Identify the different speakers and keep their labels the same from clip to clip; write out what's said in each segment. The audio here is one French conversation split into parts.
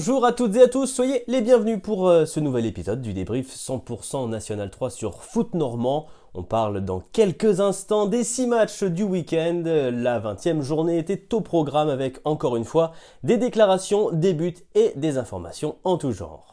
Speaker 1: Bonjour à toutes et à tous, soyez les bienvenus pour ce nouvel épisode du débrief 100% National 3 sur Foot Normand. On parle dans quelques instants des 6 matchs du week-end. La 20e journée était au programme avec encore une fois des déclarations, des buts et des informations en tout genre.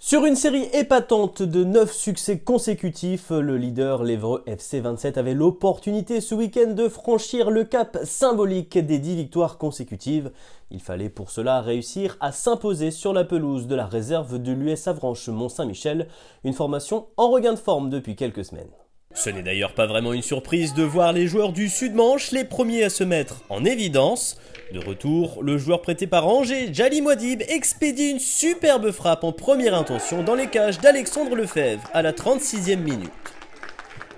Speaker 1: Sur une série épatante de 9 succès consécutifs, le leader l'Évreux FC 27 avait l'opportunité ce week-end de franchir le cap symbolique des 10 victoires consécutives. Il fallait pour cela réussir à s'imposer sur la pelouse de la réserve de l'US Avranches Mont-Saint-Michel, une formation en regain de forme depuis quelques semaines. Ce n'est d'ailleurs pas vraiment une surprise de voir les joueurs du Sud-Manche les premiers à se mettre en évidence. De retour, le joueur prêté par Angers, Djali Mouadib, expédie une superbe frappe en première intention dans les cages d'Alexandre Lefebvre à la 36e minute.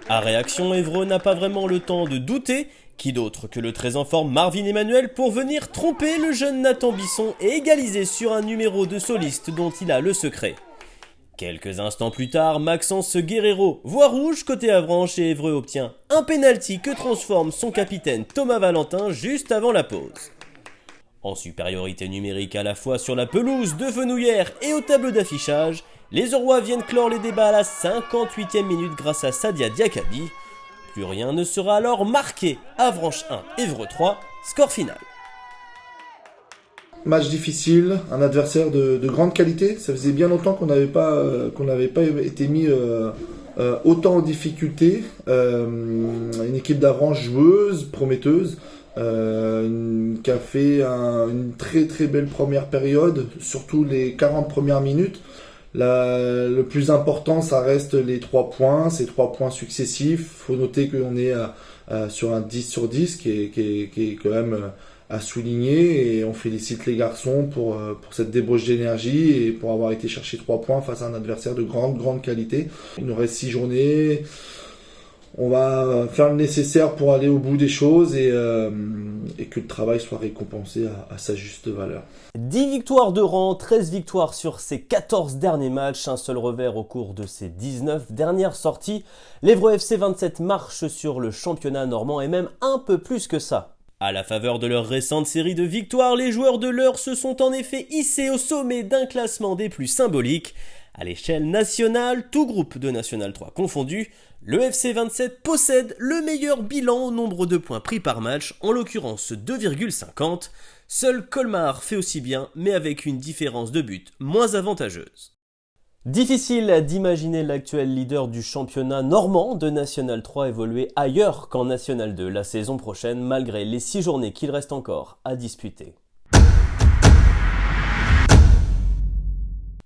Speaker 1: À réaction, Évreux n'a pas vraiment le temps de douter. Qui d'autre que le très en forme Marvin Emmanuel pour venir tromper le jeune Nathan Bisson et égaliser sur un numéro de soliste dont il a le secret. Quelques instants plus tard, Maxence Guerrero voit rouge côté Avranches et Évreux obtient un pénalty que transforme son capitaine Thomas Valentin juste avant la pause. En supériorité numérique à la fois sur la pelouse de Fenouillère et au tableau d'affichage, les Aurois viennent clore les débats à la 58e minute grâce à Sadia Diakabi. Plus rien ne sera alors marqué. Avranches 1, Évreux 3, score final.
Speaker 2: Match difficile, un adversaire de grande qualité. Ça faisait bien longtemps qu'on n'avait pas été mis autant en difficulté. Une équipe d'Avranches joueuse, prometteuse, qui a fait une très très belle première période, surtout les 40 premières minutes. Le plus important, ça reste les 3 points, ces 3 points successifs. Il faut noter qu'on est sur un 10 sur 10 qui est quand même à souligner, et on félicite les garçons pour cette débauche d'énergie et pour avoir été chercher 3 points face à un adversaire de grande qualité. Il nous reste 6 journées. On va faire le nécessaire pour aller au bout des choses et que le travail soit récompensé à sa juste valeur.
Speaker 1: 10 victoires de rang, 13 victoires sur ses 14 derniers matchs, un seul revers au cours de ses 19 dernières sorties. L'Évreux FC 27 marche sur le championnat normand et même un peu plus que ça. À la faveur de leur récente série de victoires, les joueurs de l'Eure se sont en effet hissés au sommet d'un classement des plus symboliques. À l'échelle nationale, tout groupe de National 3 confondu, le FC 27 possède le meilleur bilan au nombre de points pris par match, en l'occurrence 2,50. Seul Colmar fait aussi bien, mais avec une différence de but moins avantageuse. Difficile d'imaginer l'actuel leader du championnat normand de National 3 évoluer ailleurs qu'en National 2 la saison prochaine, malgré les 6 journées qu'il reste encore à disputer.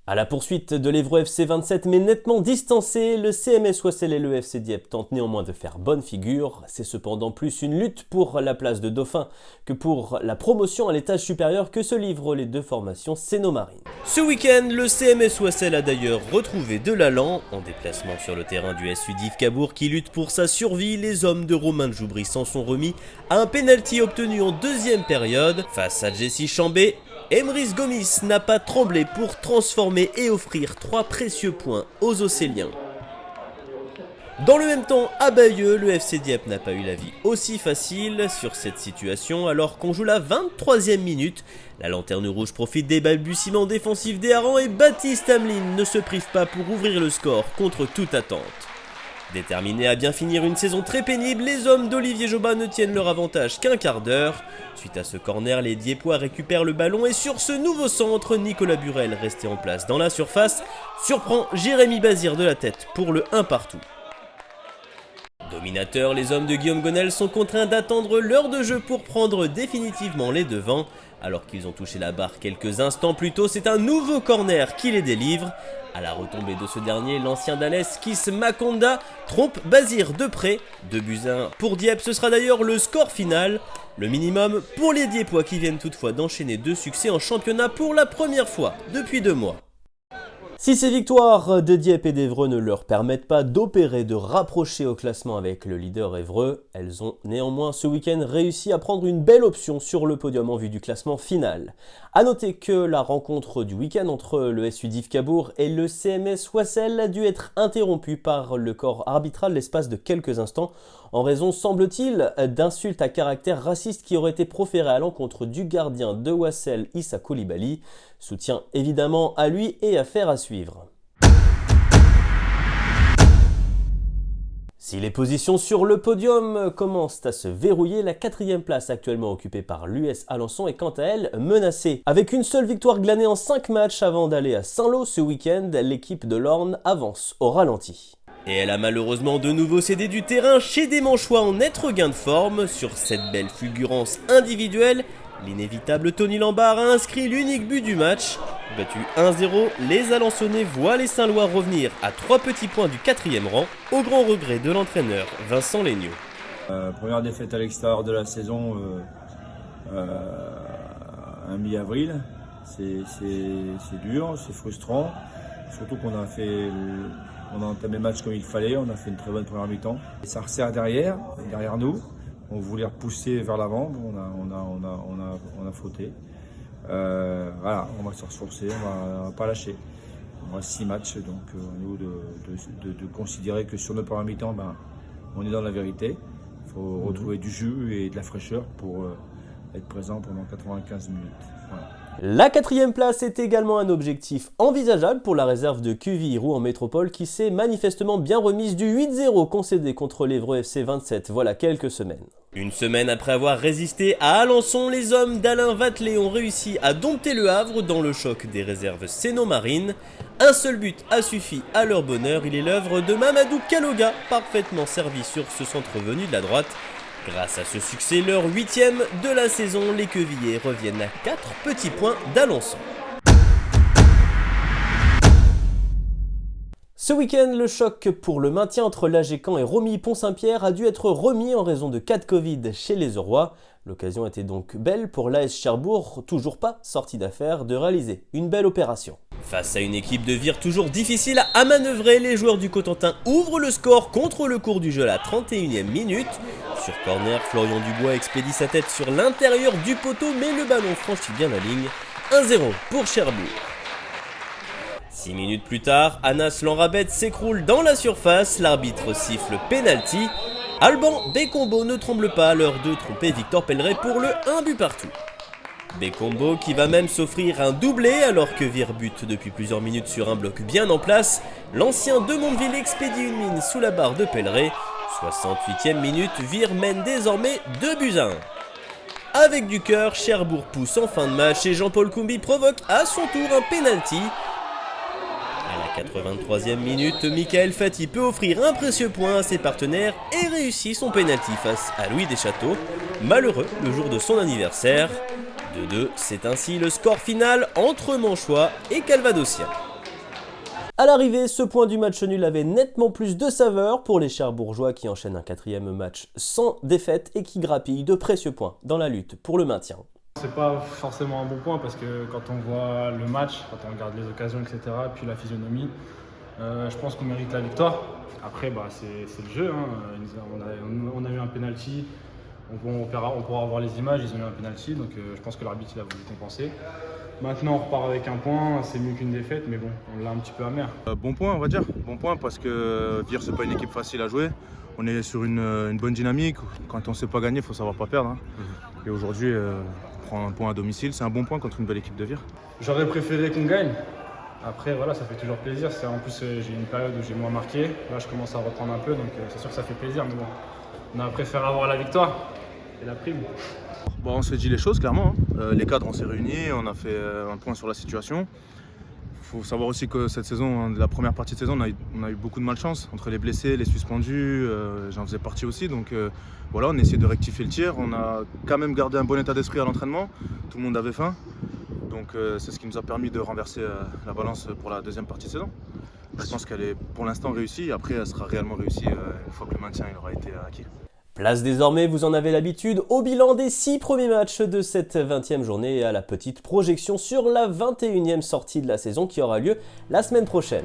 Speaker 1: À la poursuite de l'Évreux FC 27, mais nettement distancé, le CMS Ouassel et le FC Dieppe tentent néanmoins de faire bonne figure. C'est cependant plus une lutte pour la place de dauphin que pour la promotion à l'étage supérieur que se livrent les deux formations sénomarines. Ce week-end, le CMS Ouassel a d'ailleurs retrouvé de l'allant. En déplacement sur le terrain du SU d'Yves Cabourg qui lutte pour sa survie, les hommes de Romain Joubry s'en sont remis à un pénalty obtenu en deuxième période. Face à Jesse Chambé, Emrys Gomis n'a pas tremblé pour transformer et offrir 3 précieux points aux Océliens. Dans le même temps, à Bayeux, le FC Dieppe n'a pas eu la vie aussi facile sur cette situation alors qu'on joue la 23e minute. La lanterne rouge profite des balbutiements défensifs des Harengs et Baptiste Hamelin ne se prive pas pour ouvrir le score contre toute attente. Déterminés à bien finir une saison très pénible, les hommes d'Olivier Jobin ne tiennent leur avantage qu'un quart d'heure. Suite à ce corner, les Diepois récupèrent le ballon et sur ce nouveau centre, Nicolas Burel, resté en place dans la surface, surprend Jérémy Bazir de la tête pour le 1 partout. Dominateurs, les hommes de Guillaume Gonel sont contraints d'attendre l'heure de jeu pour prendre définitivement les devants. Alors qu'ils ont touché la barre quelques instants plus tôt, c'est un nouveau corner qui les délivre. À la retombée de ce dernier, l'ancien d'Alès Kiss Makonda trompe Bazir de près. 2-1 pour Dieppe, ce sera d'ailleurs le score final. Le minimum pour les Diepois qui viennent toutefois d'enchaîner 2 succès en championnat pour la première fois depuis 2 mois. Si ces victoires de Dieppe et d'Évreux ne leur permettent pas d'opérer de rapprocher au classement avec le leader Évreux, elles ont néanmoins ce week-end réussi à prendre une belle option sur le podium en vue du classement final. A noter que la rencontre du week-end entre le SU Div Cabourg et le CMS Wassel a dû être interrompue par le corps arbitral l'espace de quelques instants en raison, semble-t-il, d'insultes à caractère raciste qui auraient été proférées à l'encontre du gardien de Wassel, Issa Koulibaly. Soutien évidemment à lui et affaire à suivre. Si les positions sur le podium commencent à se verrouiller, la 4e place actuellement occupée par l'US Alençon est quant à elle menacée. Avec une seule victoire glanée en 5 matchs avant d'aller à Saint-Lô ce week-end, l'équipe de l'Orne avance au ralenti. Et elle a malheureusement de nouveau cédé du terrain chez des Manchois en net regain de forme. Sur cette belle fulgurance individuelle, l'inévitable Tony Lambard a inscrit l'unique but du match. Battu 1-0, les Alençonnais voient les Saint-Lois revenir à 3 petits points du 4e rang, au grand regret de l'entraîneur Vincent Legnaud.
Speaker 3: Première défaite à l'extérieur de la saison, un mi-avril. C'est dur, c'est frustrant. Surtout qu'on a entamé le match comme il fallait, on a fait une très bonne première mi-temps. Et ça resserre derrière nous. On voulait repousser vers l'avant, on a fauté. Voilà, on va se ressourcer, on va pas lâcher. On reste 6 matchs, donc à nous de considérer que sur notre première mi-temps, on est dans la vérité. Il faut retrouver du jus et de la fraîcheur pour être présent pendant 95 minutes. Voilà.
Speaker 1: La 4e place est également un objectif envisageable pour la réserve de Quevilly-Roux en métropole qui s'est manifestement bien remise du 8-0 concédé contre l'Évreux FC 27 voilà quelques semaines. Une semaine après avoir résisté à Alençon, les hommes d'Alain Vatelet ont réussi à dompter le Havre dans le choc des réserves séno-marines. Un seul but a suffi à leur bonheur, il est l'œuvre de Mamadou Kaloga, parfaitement servi sur ce centre venu de la droite. Grâce à ce succès, leur 8e de la saison, les Quevillers reviennent à 4 petits points d'Alençon. Ce week-end, le choc pour le maintien entre l'AG Caen et Romilly-Pont-Saint-Pierre a dû être remis en raison de cas de Covid chez les Aurois. L'occasion était donc belle pour l'AS Cherbourg, toujours pas sorti d'affaire, de réaliser une belle opération. Face à une équipe de Vire toujours difficile à manœuvrer, les joueurs du Cotentin ouvrent le score contre le cours du jeu à la 31e minute. Sur corner, Florian Dubois expédie sa tête sur l'intérieur du poteau, mais le ballon franchit bien la ligne. 1-0 pour Cherbourg. 6 minutes plus tard, Anas Lanrabet s'écroule dans la surface, l'arbitre siffle penalty. Alban Bécombo ne tremble pas à l'heure de tromper Victor Pelleret pour le 1 but partout. Bécombo qui va même s'offrir un doublé alors que Vire bute depuis plusieurs minutes sur un bloc bien en place. L'ancien de Mondeville expédie une mine sous la barre de Pelleret. 68e minute, Vire mène désormais 2-1. Avec du cœur, Cherbourg pousse en fin de match et Jean-Paul Koumbi provoque à son tour un penalty. À la 83e minute, Michael Fati peut offrir un précieux point à ses partenaires et réussit son penalty face à Louis Deschâteaux, malheureux le jour de son anniversaire. 2-2, c'est ainsi le score final entre Manchois et Calvadosiens. À l'arrivée, ce point du match nul avait nettement plus de saveur pour les Cherbourgeois qui enchaînent un 4e match sans défaite et qui grappillent de précieux points dans la lutte pour le maintien.
Speaker 4: C'est pas forcément un bon point parce que quand on voit le match, quand on regarde les occasions, etc., puis la physionomie, je pense qu'on mérite la victoire. Après, c'est le jeu. On a eu un penalty. On pourra voir les images, ils ont eu un penalty, donc je pense que l'arbitre il a voulu compenser. Maintenant on repart avec un point, c'est mieux qu'une défaite, mais bon, on l'a un petit peu amer.
Speaker 5: Bon point on va dire, bon point parce que Vire c'est pas une équipe facile à jouer. On est sur une bonne dynamique, quand on ne sait pas gagner, il faut savoir pas perdre. Et aujourd'hui, on prend un point à domicile, c'est un bon point contre une belle équipe de Vire.
Speaker 4: J'aurais préféré qu'on gagne. Après voilà, ça fait toujours plaisir. En plus j'ai une période où j'ai moins marqué, là je commence à reprendre un peu, donc c'est sûr que ça fait plaisir, mais bon, on a préféré avoir la victoire. Et la prime.
Speaker 5: On s'est dit les choses clairement, les cadres on s'est réunis, on a fait un point sur la situation. Il faut savoir aussi que cette saison, la première partie de saison, on a eu beaucoup de malchance entre les blessés, les suspendus, j'en faisais partie aussi. Donc voilà, on a essayé de rectifier le tir, on a quand même gardé un bon état d'esprit à l'entraînement, tout le monde avait faim. Donc c'est ce qui nous a permis de renverser la balance pour la deuxième partie de saison. Je pense qu'elle est pour l'instant réussie, après elle sera réellement réussie une fois que le maintien il aura été acquis.
Speaker 1: Place désormais, vous en avez l'habitude, au bilan des 6 premiers matchs de cette 20e journée et à la petite projection sur la 21e sortie de la saison qui aura lieu la semaine prochaine.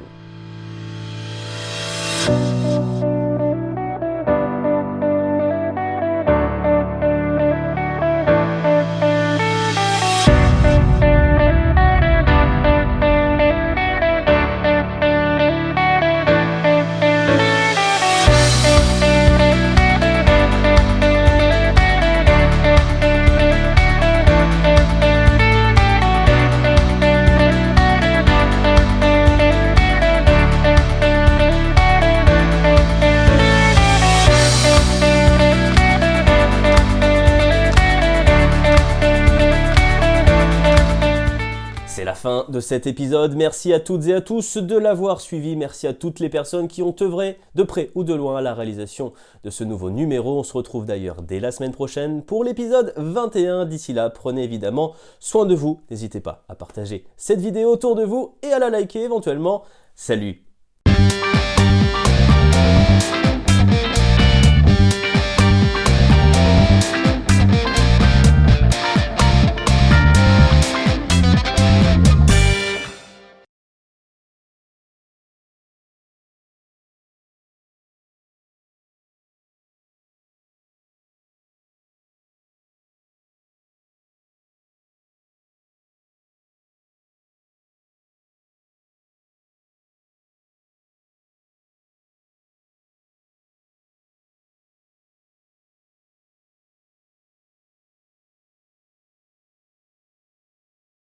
Speaker 1: C'est la fin de cet épisode. Merci à toutes et à tous de l'avoir suivi. Merci à toutes les personnes qui ont œuvré de près ou de loin à la réalisation de ce nouveau numéro. On se retrouve d'ailleurs dès la semaine prochaine pour l'épisode 21. D'ici là, prenez évidemment soin de vous. N'hésitez pas à partager cette vidéo autour de vous et à la liker éventuellement. Salut!